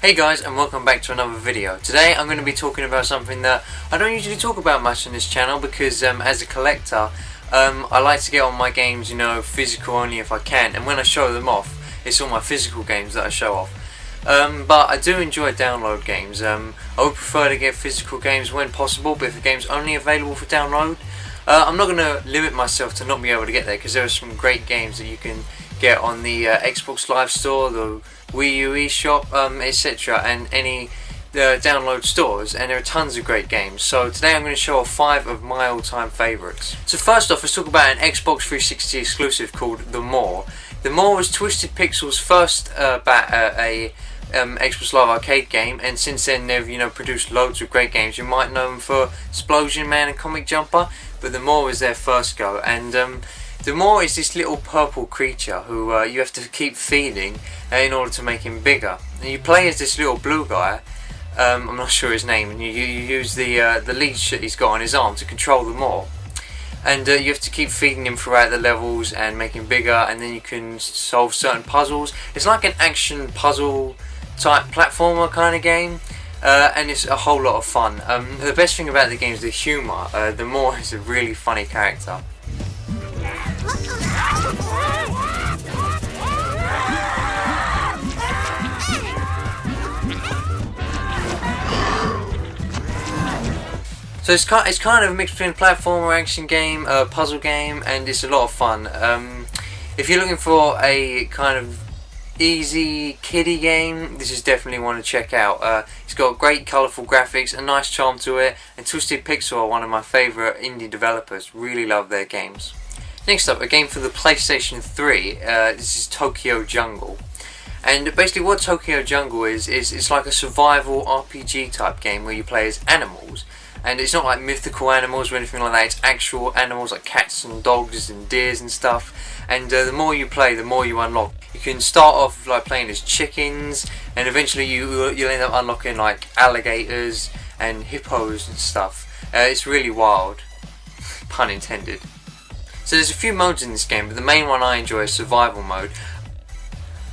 Hey guys, and welcome back to another video. Today I'm going to be talking about something that I don't usually talk about much on this channel because as a collector I like to get on my games, physical only if I can, and when I show them off it's all my physical games that I show off. But I do enjoy download games. I would prefer to get physical games when possible, but if the game's only available for download, I'm not going to limit myself to not be able to get there, because there are some great games that you can get on the Xbox Live Store, the Wii U eShop, etc., and any download stores, and there are tons of great games. So today I'm going to show off 5 of my all-time favourites. So first off, let's talk about an Xbox 360 exclusive called The More. The More was Twisted Pixel's first Xbox Live Arcade game, and since then they've produced loads of great games. You might know them for Explosion Man and Comic Jumper, but The More was their first go. And The More is this little purple creature who you have to keep feeding in order to make him bigger. And you play as this little blue guy, I'm not sure his name, and you use the leash that he's got on his arm to control The More. And you have to keep feeding him throughout the levels and make him bigger, and then you can solve certain puzzles. It's like an action puzzle type platformer kind of game, and it's a whole lot of fun. The best thing about the game is the humour. The More is a really funny character. So it's kind of a mix between platformer, action game, puzzle game, and it's a lot of fun. If you're looking for a kind of easy kiddie game, this is definitely one to check out. It's got great colourful graphics, a nice charm to it, and Twisted Pixel are one of my favourite indie developers. Really love their games. Next up, a game for the PlayStation 3. This is Tokyo Jungle. And basically what Tokyo Jungle is it's like a survival RPG type game where you play as animals. And it's not like mythical animals or anything like that, it's actual animals like cats and dogs and deers and stuff. And the more you play, the more you unlock. You can start off like playing as chickens, and eventually you'll end up unlocking like alligators and hippos and stuff. It's really wild, pun intended. So there's a few modes in this game, but the main one I enjoy is survival mode.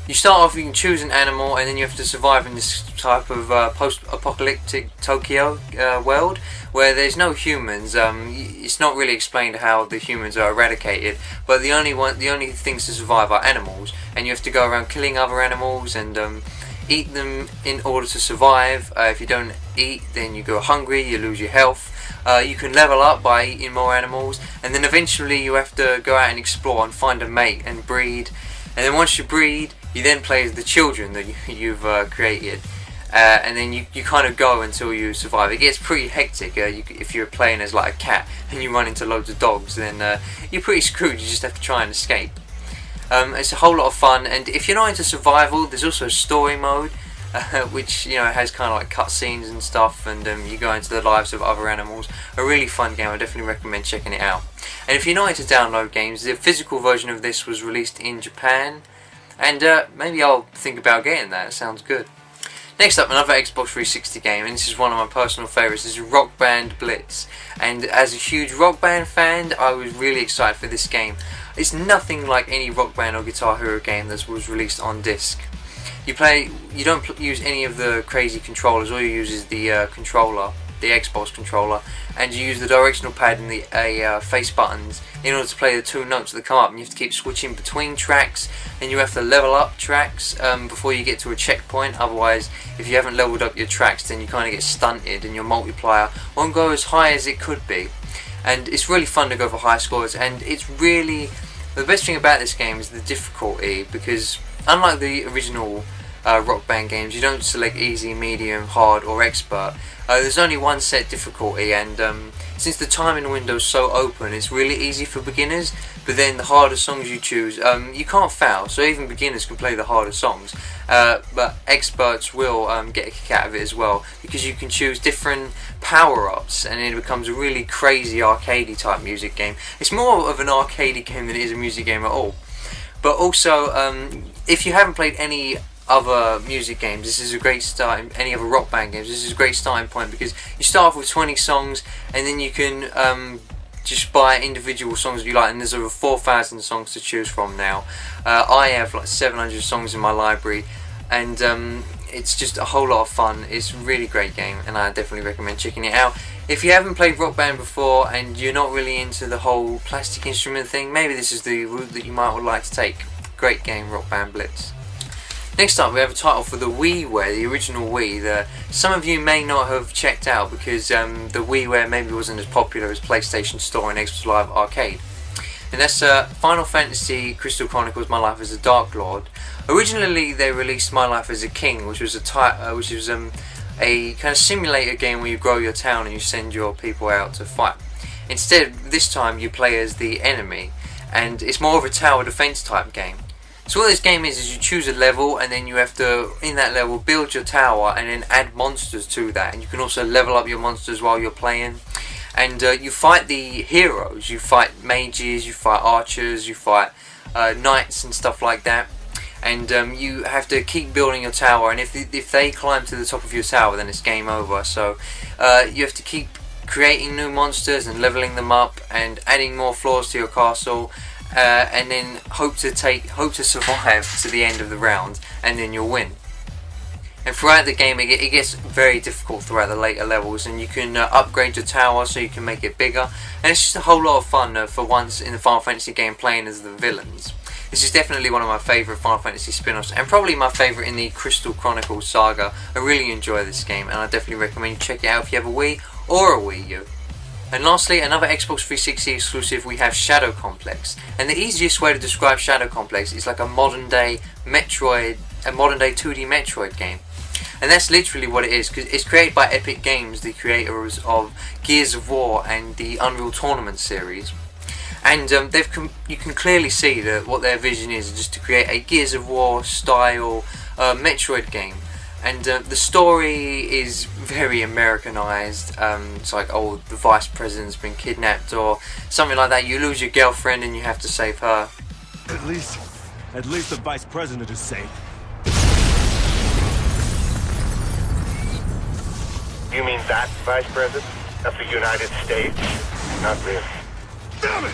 You start off, you can choose an animal, and then you have to survive in this type of post-apocalyptic Tokyo world where there's no humans. It's not really explained how the humans are eradicated, but the only things to survive are animals, and you have to go around killing other animals and eat them in order to survive. If you don't eat, then you go hungry, you lose your health. You can level up by eating more animals, and then eventually you have to go out and explore and find a mate and breed. And then once you breed, you then play as the children that you've created, and then you kind of go until you survive. It gets pretty hectic. If you're playing as like a cat and you run into loads of dogs, then you're pretty screwed. You just have to try and escape. It's a whole lot of fun, and if you're not into survival, there's also a story mode, which has kind of like cutscenes and stuff, and you go into the lives of other animals. A really fun game. I definitely recommend checking it out. And if you're not into download games, the physical version of this was released in Japan, and maybe I'll think about getting that. It sounds good. Next up, another Xbox 360 game, and this is one of my personal favourites. This is Rock Band Blitz, and as a huge Rock Band fan, I was really excited for this game. It's nothing like any Rock Band or Guitar Hero game that was released on disc. You don't use any of the crazy controllers. All you use is the controller, the Xbox controller, and you use the directional pad and the face buttons in order to play the 2 notes that come up, and you have to keep switching between tracks, and you have to level up tracks before you get to a checkpoint. Otherwise, if you haven't leveled up your tracks, then you kind of get stunted and your multiplier won't go as high as it could be. And it's really fun to go for high scores, and it's really, the best thing about this game is the difficulty, because unlike the original Rock Band games, you don't select easy, medium, hard or expert. There's only one set difficulty, and since the timing window is so open, it's really easy for beginners, but then the harder songs you choose, you can't foul, so even beginners can play the harder songs, but experts will get a kick out of it as well, because you can choose different power-ups, and it becomes a really crazy arcadey type music game. It's more of an arcadey game than it is a music game at all. But also, if you haven't played any other music games, this is a great start. Any other Rock Band games, this is a great starting point, because you start off with 20 songs, and then you can just buy individual songs that you like, and there's over 4,000 songs to choose from now. I have like 700 songs in my library, and it's just a whole lot of fun. It's a really great game, and I definitely recommend checking it out. If you haven't played Rock Band before and you're not really into the whole plastic instrument thing, maybe this is the route that you might would like to take. Great game, Rock Band Blitz. Next up, we have a title for the WiiWare, the original Wii, that some of you may not have checked out because the WiiWare maybe wasn't as popular as PlayStation Store and Xbox Live Arcade. And that's Final Fantasy Crystal Chronicles: My Life As A Darklord. Originally, they released My Life As A King, which was a kind of simulator game where you grow your town and you send your people out to fight. Instead, this time you play as the enemy, and it's more of a tower defense type game. So what this game is you choose a level, and then you have to, in that level, build your tower and then add monsters to that. And you can also level up your monsters while you're playing. And you fight the heroes. You fight mages, you fight archers, you fight knights and stuff like that. And you have to keep building your tower, and if they climb to the top of your tower, then it's game over. So you have to keep creating new monsters and leveling them up and adding more floors to your castle, and then hope to survive to the end of the round, and then you'll win. And throughout the game it gets very difficult throughout the later levels, and you can upgrade your tower so you can make it bigger, and it's just a whole lot of fun for once in the Final Fantasy game playing as the villains. This is definitely one of my favourite Final Fantasy spin-offs, and probably my favourite in the Crystal Chronicles saga. I really enjoy this game, and I definitely recommend you check it out if you have a Wii or a Wii U. And lastly, another Xbox 360 exclusive, we have Shadow Complex. And the easiest way to describe Shadow Complex is like a modern day 2D Metroid game. And that's literally what it is, because it's created by Epic Games, the creators of Gears of War and the Unreal Tournament series. And you can clearly see that what their vision is just to create a Gears of War style Metroid game. And the story is very Americanized. It's like, oh, the vice president's been kidnapped or something like that. You lose your girlfriend and you have to save her. At least the vice president is safe. You mean that vice president of the United States? Not really. Damn it!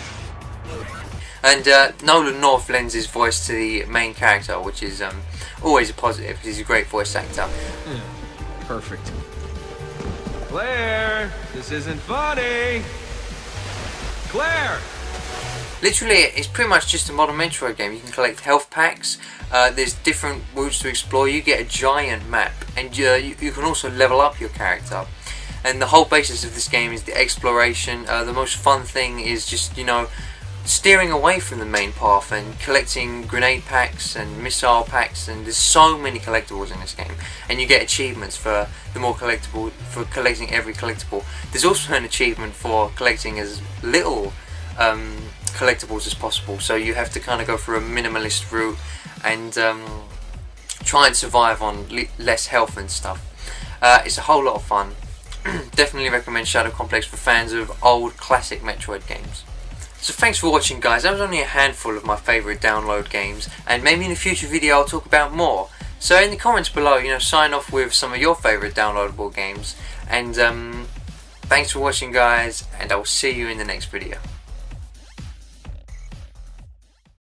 And Nolan North lends his voice to the main character, which is always a positive because he's a great voice actor. Perfect. Claire, this isn't funny. Claire! Literally, it's pretty much just a modern Metroid game. You can collect health packs, there's different routes to explore, you get a giant map, and you can also level up your character. And the whole basis of this game is the exploration. The most fun thing is just, steering away from the main path and collecting grenade packs and missile packs, and there's so many collectibles in this game, and you get achievements for collecting every collectible. There's also an achievement for collecting as little collectibles as possible, so you have to kind of go through a minimalist route and try and survive on less health and stuff. It's a whole lot of fun. Definitely recommend Shadow Complex for fans of old classic Metroid games. So thanks for watching, guys. That was only a handful of my favourite download games, and maybe in a future video I'll talk about more. So in the comments below, sign off with some of your favourite downloadable games, and thanks for watching, guys, and I will see you in the next video.